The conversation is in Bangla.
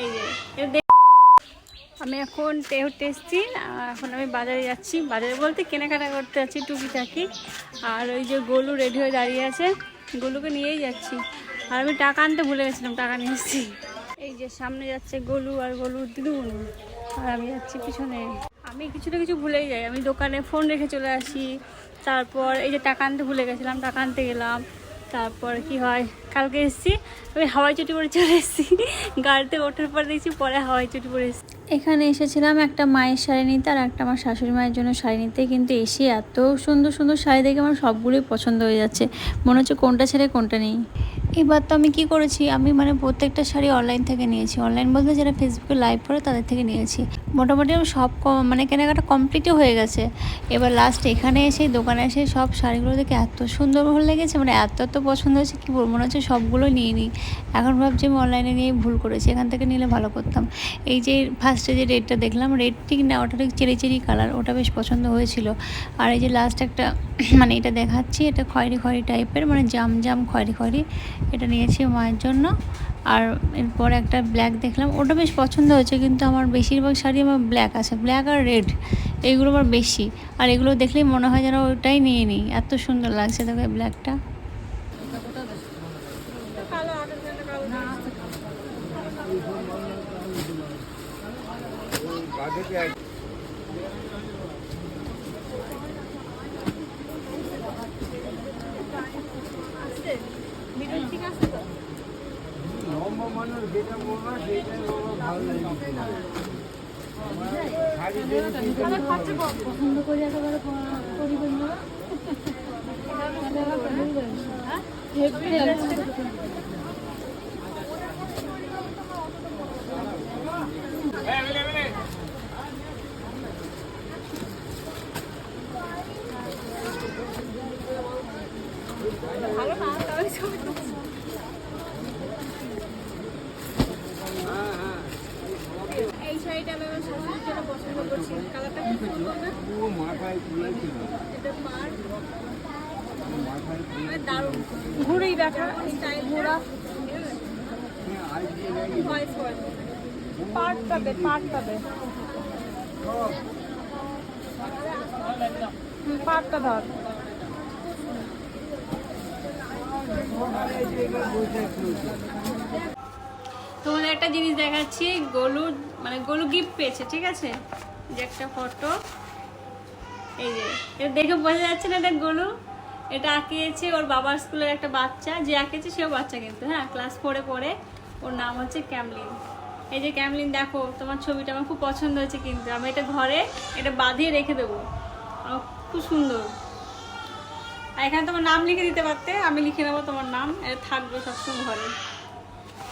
এই যে আমি এখন টেহতে এসেছি। এখন আমি বাজারে যাচ্ছি, বাজারে বলতে কেনাকাটা করতে যাচ্ছি টুকিটাকি। আর ওই যে গোলু রেডি হয়ে দাঁড়িয়ে আছে, গোলুকে নিয়েই যাচ্ছি। আর আমি টাকা আনতে ভুলে গেছিলাম, টাকা নিয়ে এসেছি। এই যে সামনে যাচ্ছে গোলু আর গোলুর দিদুন, আর আমি যাচ্ছি পিছনে। আমি কিছু না কিছু ভুলেই যাই, আমি দোকানে ফোন রেখে চলে আসি। তারপর এই যে টাকা আনতে ভুলে গেছিলাম, টাকা আনতে গেলাম। তারপর কি হয়, কালকে এসেছি আমি হাওয়াই চটি পরে চলে এসেছি। গাড়িতে ওঠার পর দেখছি পরে হাওয়াই চটি পরে এসেছি। এখানে এসেছিলাম একটা মায়ের শাড়ি নিতে আর একটা আমার শাশুড়ি মায়ের জন্য শাড়ি নিতে, কিন্তু এসে এত সুন্দর সুন্দর শাড়ি দেখে আমার সবগুলোই পছন্দ হয়ে যাচ্ছে, মনে হচ্ছে কোনটা ছেড়ে কোনটা নেই। এবার তো আমি কি করেছি, আমি প্রত্যেকটা শাড়ি অনলাইন থেকে নিয়েছি। অনলাইন বলতে যারা ফেসবুকে লাইভ করে তাদের থেকে নিয়েছি। মোটামুটি সব কেনাকাটা কমপ্লিটও হয়ে গেছে। এবার লাস্ট এখানে এসে দোকানে এসে সব শাড়িগুলো দেখে এত সুন্দর ভালো লেগেছে, এত পছন্দ হয়েছে কী বলবো, মনে হচ্ছে সবগুলো নিয়ে নিই। এখন ভাবছি আমি অনলাইনে নিয়েই ভুল করেছি, এখান থেকে নিলে ভালো করতাম। এই যে ফার্স্টে যে রেডটা দেখলাম, রেড ঠিক না, ওটা ঠিক চেরি কালার, ওটা বেশ পছন্দ হয়েছিল। আর এই যে লাস্ট একটা এটা দেখাচ্ছি, এটা খয়েরি টাইপের, জাম খয়েরি, এটা নিয়েছি মায়ের জন্য। আর এরপর একটা ব্ল্যাক দেখলাম, ওটা বেশ পছন্দ হয়েছে, কিন্তু আমার বেশিরভাগ শাড়ি আমার ব্ল্যাক আছে, ব্ল্যাক আর রেড এইগুলো আমার বেশি। আর এগুলো দেখলেই মনে হয় যেন ওটাই নিয়ে নিই, এত সুন্দর লাগছে দেখো এই ব্ল্যাকটা। পছন্দ করি একেবারে পরিবেশ ভালো না, তবে ছবি এই শাড়িটা আমি আমার শাশুড়ির জন্য পছন্দ করছি, কালারটা খুব সুন্দর না? এটা দারুণ ঘুরেই দেখা স্টাইল, ঘোরা পার্টটা দে পার্টটা ধর। তোমাদের একটা জিনিস দেখাচ্ছি, গোলু গিফট পেয়েছে, ঠিক আছে? যে একটা ফটো, এই যে এটা দেখে বোঝা যাচ্ছে না এটা গোলু, এটা আঁকিয়েছে ওর বাবার স্কুলের একটা বাচ্চা, যে আঁকেছে সেও বাচ্চা কিন্তু, হ্যাঁ ক্লাস 4-এ পড়ে। ওর নাম হচ্ছে ক্যামলিন। এই যে ক্যামলিন, দেখো তোমার ছবিটা আমার খুব পছন্দ হয়েছে, কিন্তু আমি এটা ঘরে এটা বাঁধিয়ে রেখে দেবো, খুব সুন্দর। আর এখানে তোমার নাম লিখে দিতে পারতে, আমি লিখে নেবো তোমার নাম, এটা থাকবে সবসময় ঘরে।